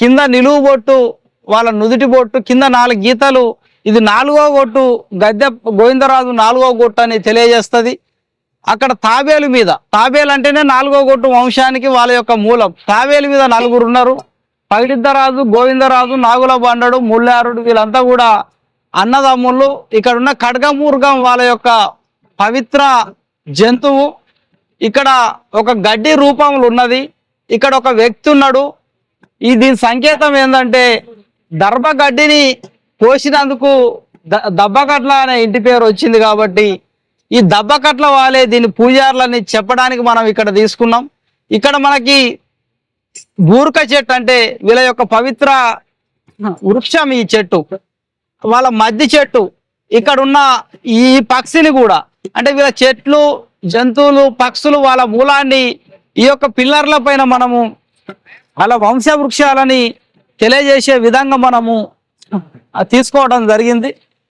కింద నిలువు బొట్టు, వాళ్ళ నుదుటి బొట్టు కింద 4 గీతలు. ఇది 4వ బొట్టు, గద్దె గోవిందరాజు 4వ బొట్టు అని తెలియజేస్తుంది. అక్కడ తాబేలు మీద, తాబేలు అంటేనే 4వ బొట్టు వంశానికి వాళ్ళ యొక్క మూలం. తాబేలు మీద 4 ఉన్నారు. పగిడిద్దరాజు, గోవిందరాజు, నాగుల బండడు, ముల్లారుడు, వీళ్ళంతా కూడా అన్నదమ్ముళ్ళు. ఇక్కడ ఉన్న ఖడ్గమూర్గం వాళ్ళ యొక్క పవిత్ర జంతువు. ఇక్కడ ఒక గడ్డి రూపంలో ఉన్నది. ఇక్కడ ఒక వ్యక్తి ఉన్నాడు. దీని సంకేతం ఏంటంటే దర్భగడ్డిని కోసినందుకు దబ్బకట్ల అనే ఇంటి పేరు వచ్చింది. కాబట్టి ఈ దబ్బకట్ల వాళ్ళే దీని పూజారులని చెప్పడానికి మనం ఇక్కడ తీసుకున్నాం. ఇక్కడ మనకి బూర్క చెట్టు అంటే వీళ్ళ యొక్క పవిత్ర వృక్షం ఈ చెట్టు, వాళ్ళ మద్ది చెట్టు. ఇక్కడ ఉన్న ఈ పక్షిని కూడా, అంటే వీళ్ళ చెట్లు, జంతువులు, పక్షులు వాళ్ళ మూలాన్ని ఈ యొక్క పిల్లర్ల పైన మనము వాళ్ళ వంశవృక్షాలని తెలియజేసే విధంగా మనము తీసుకోవడం జరిగింది.